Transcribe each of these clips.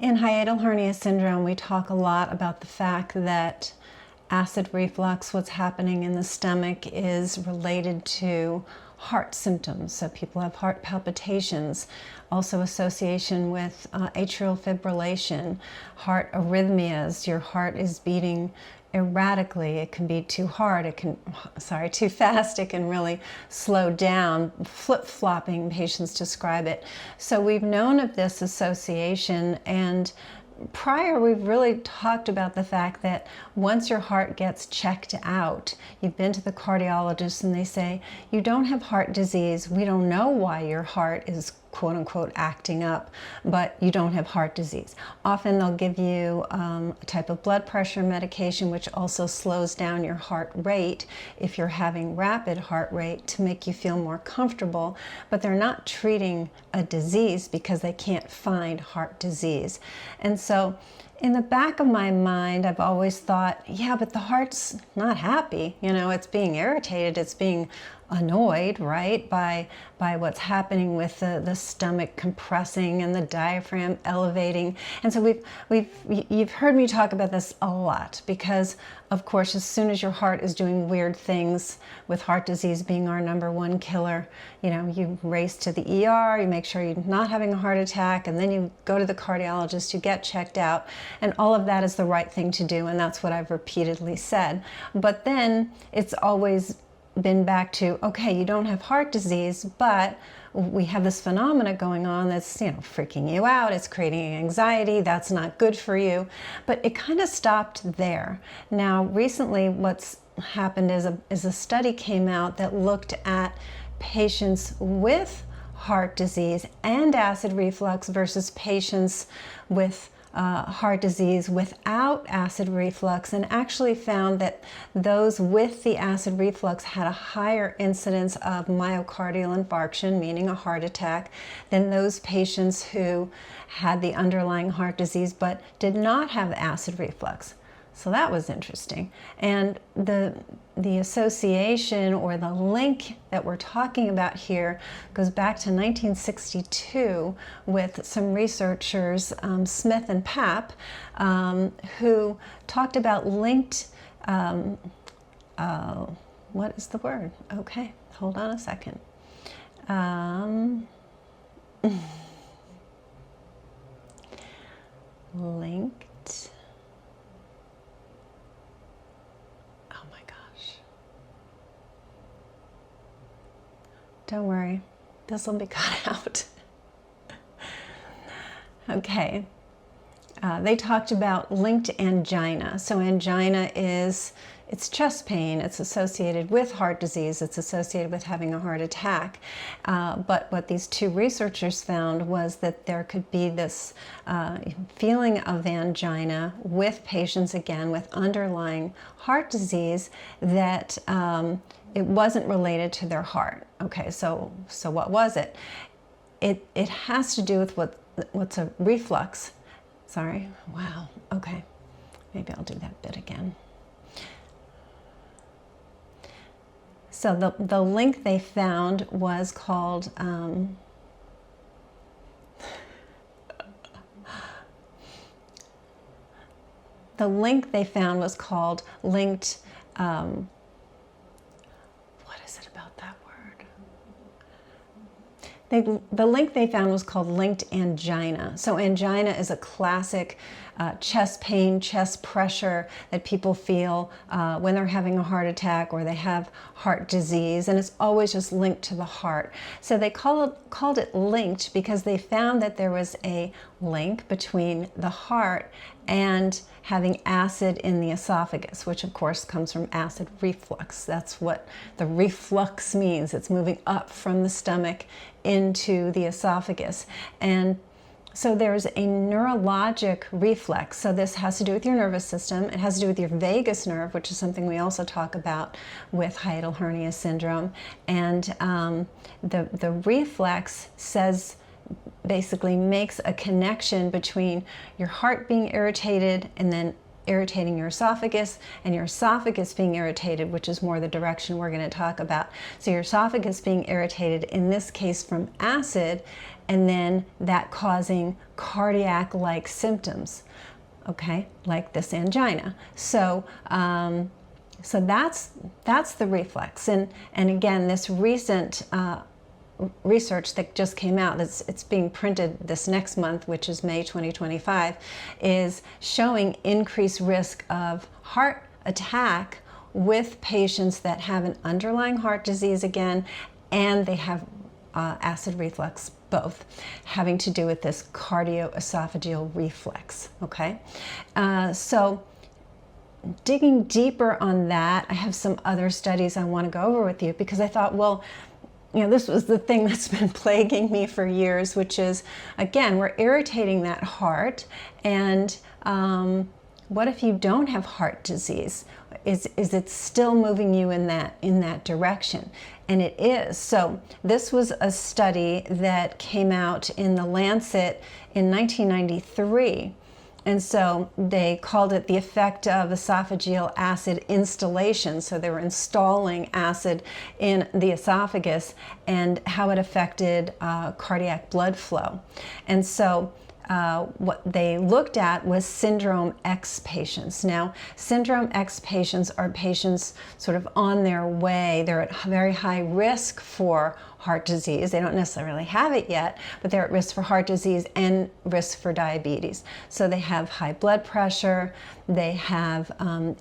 In hiatal hernia syndrome, we talk a lot about the fact that acid reflux, what's happening in the stomach, is related to heart symptoms. So people have heart palpitations, also association with atrial fibrillation, heart arrhythmias. Your heart is beating erratically. It can be too hard, too fast, it can really slow down, flip-flopping, patients describe it. So we've known of this association, and prior we've really talked about the fact that once your heart gets checked out, you've been to the cardiologist and they say, you don't have heart disease, we don't know why your heart is quote-unquote acting up, but you don't have heart disease. Often they'll give you a type of blood pressure medication which also slows down your heart rate if you're having rapid heart rate to make you feel more comfortable, but they're not treating a disease because they can't find heart disease. And so in the back of my mind, I've always thought, yeah, but the heart's not happy. You know, it's being irritated, it's being annoyed, right, by what's happening with the stomach compressing and the diaphragm elevating. And so you've heard me talk about this a lot because, of course, as soon as your heart is doing weird things, with heart disease being our #1 killer, you know, you race to the ER, you make sure you're not having a heart attack, and then you go to the cardiologist, you get checked out, and all of that is the right thing to do, and that's what I've repeatedly said. But then it's always been back to, okay, you don't have heart disease, but we have this phenomena going on that's, you know, freaking you out, it's creating anxiety, that's not good for you. But it kind of stopped there. Now, recently what's happened is a study came out that looked at patients with heart disease and acid reflux versus patients with heart disease without acid reflux, and actually found that those with the acid reflux had a higher incidence of myocardial infarction, meaning a heart attack, than those patients who had the underlying heart disease but did not have acid reflux. So that was interesting. And the association or the link that we're talking about here goes back to 1962 with some researchers, Smith and Papp, who talked about linked, what is the word? Okay, hold on a second. Linked. Don't worry, this will be cut out. Okay, they talked about linked angina. So angina it's chest pain, it's associated with heart disease, it's associated with having a heart attack. But what these two researchers found was that there could be this feeling of angina with patients, again, with underlying heart disease that it wasn't related to their heart. Okay, so what was it? It has to do with what's a reflux. Sorry, wow, okay. Maybe I'll do that bit again. So the link they found was called, linked, the link they found was called linked angina. So angina is a classic chest pain, chest pressure that people feel when they're having a heart attack or they have heart disease, and it's always just linked to the heart. So they called it linked because they found that there was a link between the heart and having acid in the esophagus, which of course comes from acid reflux. That's what the reflux means. It's moving up from the stomach into the esophagus. And so there's a neurologic reflex. So this has to do with your nervous system. It has to do with your vagus nerve, which is something we also talk about with hiatal hernia syndrome. And the reflex basically makes a connection between your heart being irritated and then irritating your esophagus, and your esophagus being irritated, which is more the direction we're going to talk about. So your esophagus being irritated, in this case from acid, and then that causing cardiac-like symptoms, okay, like this angina. So so that's the reflex. And again, this recent research that just came out, it's being printed this next month, which is May 2025, is showing increased risk of heart attack with patients that have an underlying heart disease again, and they have acid reflux, both having to do with this cardioesophageal reflex, okay? So digging deeper on that, I have some other studies I want to go over with you, because I thought, well, you know, this was the thing that's been plaguing me for years, which is, again, we're irritating that heart, and what if you don't have heart disease? Is it still moving you in that direction? And it is. So this was a study that came out in the Lancet in 1993. And so they called it the effect of esophageal acid installation. So they were installing acid in the esophagus and how it affected cardiac blood flow. And so what they looked at was syndrome X patients. Now, syndrome X patients are patients sort of on their way. They're at very high risk for heart disease. They don't necessarily have it yet, but they're at risk for heart disease and risk for diabetes. So they have high blood pressure, they have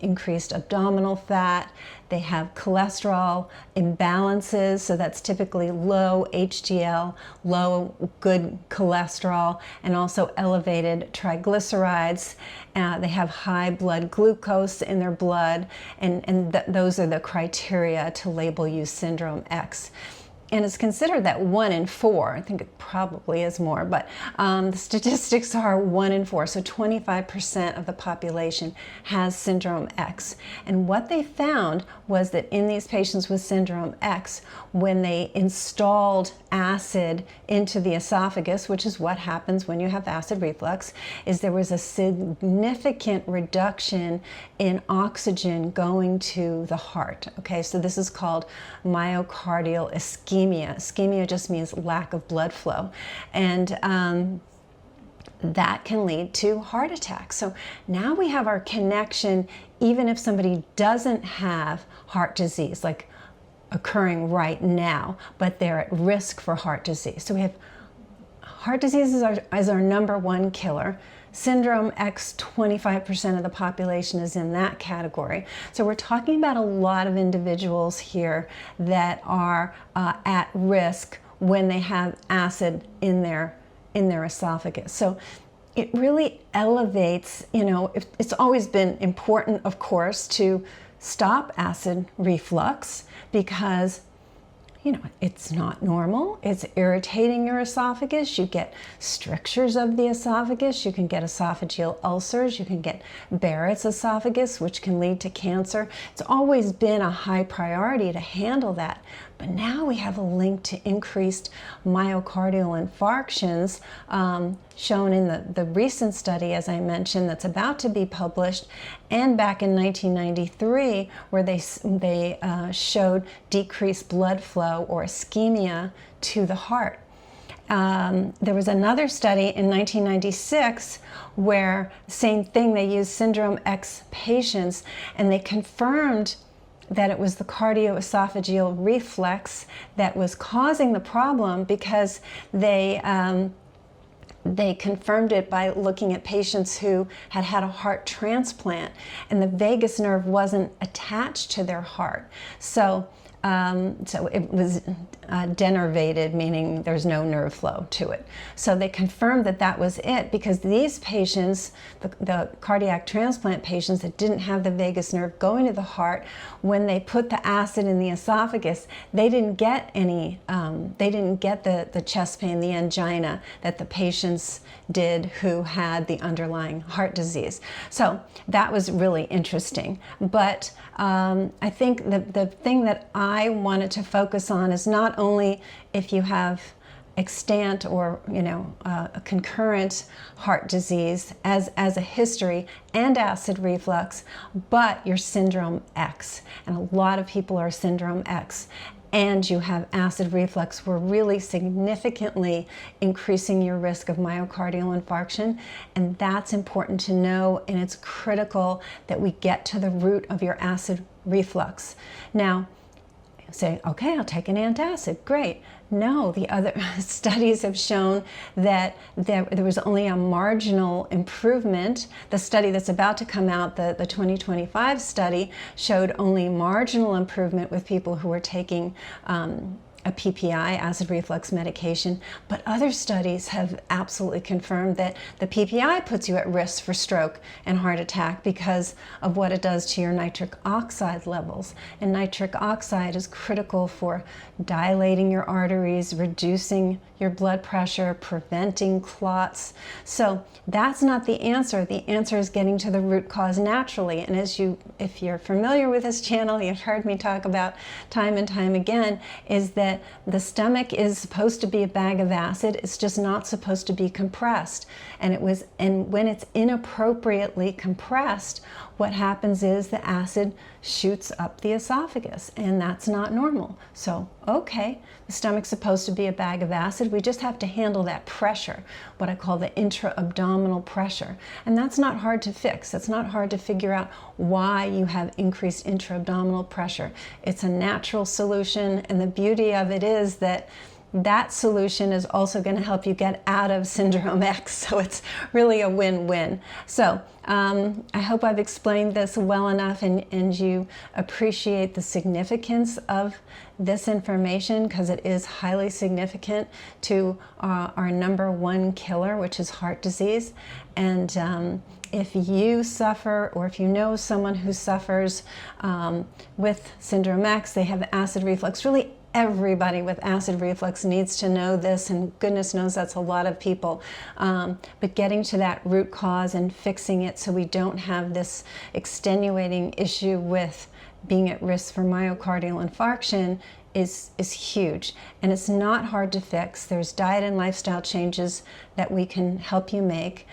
increased abdominal fat, they have cholesterol imbalances, so that's typically low HDL, low good cholesterol, and also elevated triglycerides. They have high blood glucose in their blood, and those are the criteria to label you syndrome X. And it's considered that 1 in 4, I think it probably is more, but the statistics are 1 in 4, so 25% of the population has syndrome X. And what they found was that in these patients with syndrome X, when they installed acid into the esophagus, which is what happens when you have acid reflux, is there was a significant reduction in oxygen going to the heart. Okay, so this is called myocardial ischemia. Ischemia just means lack of blood flow, and that can lead to heart attacks. So now we have our connection, even if somebody doesn't have heart disease, like occurring right now, but they're at risk for heart disease. So we have heart disease is our number one killer. Syndrome X, 25% of the population is in that category. So we're talking about a lot of individuals here that are at risk when they have acid in their esophagus. So it really elevates, you know, it's always been important, of course, to stop acid reflux, because you know, it's not normal. It's irritating your esophagus. You get strictures of the esophagus. You can get esophageal ulcers. You can get Barrett's esophagus, which can lead to cancer. It's always been a high priority to handle that. But now we have a link to increased myocardial infarctions, shown in the recent study, as I mentioned, that's about to be published, and back in 1993, where they showed decreased blood flow or ischemia to the heart. There was another study in 1996 where, same thing, they used syndrome X patients, and they confirmed that it was the cardioesophageal reflex that was causing the problem, because they confirmed it by looking at patients who had had a heart transplant, and the vagus nerve wasn't attached to their heart. So it was denervated, meaning there's no nerve flow to it. So they confirmed that that was it, because these patients, the cardiac transplant patients that didn't have the vagus nerve going to the heart, when they put the acid in the esophagus, they didn't get any, they didn't get the chest pain, the angina that the patients did who had the underlying heart disease. So that was really interesting. But I think the thing that I wanted to focus on is not only if you have extant or a concurrent heart disease as a history and acid reflux, but your syndrome X, and a lot of people are syndrome X. and you have acid reflux, we're really significantly increasing your risk of myocardial infarction. And that's important to know, and it's critical that we get to the root of your acid reflux. Now, say, okay, I'll take an antacid, great. No, the other studies have shown that there was only a marginal improvement. The study that's about to come out, the 2025 study, showed only marginal improvement with people who were taking a PPI, acid reflux medication, but other studies have absolutely confirmed that the PPI puts you at risk for stroke and heart attack because of what it does to your nitric oxide levels. And nitric oxide is critical for dilating your arteries, reducing your blood pressure, preventing clots. So that's not the answer. The answer is getting to the root cause naturally. And if you're familiar with this channel, you've heard me talk about time and time again, is that the stomach is supposed to be a bag of acid. It's just not supposed to be compressed. And when it's inappropriately compressed, what happens is the acid shoots up the esophagus, and that's not normal. So, okay, the stomach's supposed to be a bag of acid. We just have to handle that pressure, what I call the intra-abdominal pressure. And that's not hard to fix. It's not hard to figure out why you have increased intra-abdominal pressure. It's a natural solution, and the beauty of it is that that solution is also going to help you get out of syndrome X, so it's really a win-win. So I hope I've explained this well enough and you appreciate the significance of this information, because it is highly significant to our number one killer, which is heart disease. And if you suffer, or if you know someone who suffers with syndrome X, they have acid reflux, really everybody with acid reflux needs to know this, and goodness knows that's a lot of people. But getting to that root cause and fixing it so we don't have this extenuating issue with being at risk for myocardial infarction is huge. And it's not hard to fix. There's diet and lifestyle changes that we can help you make.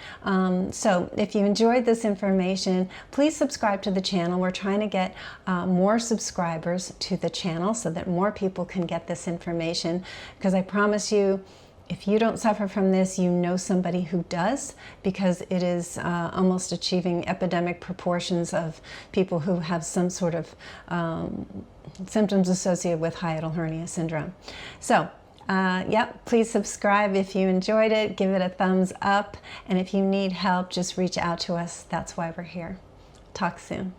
So if you enjoyed this information, please subscribe to the channel. We're trying to get more subscribers to the channel so that more people can get this information, because I promise you, if you don't suffer from this, you know somebody who does, because it is almost achieving epidemic proportions of people who have some sort of symptoms associated with hiatal hernia syndrome. So, please subscribe if you enjoyed it, give it a thumbs up, and if you need help, just reach out to us. That's why we're here. Talk soon.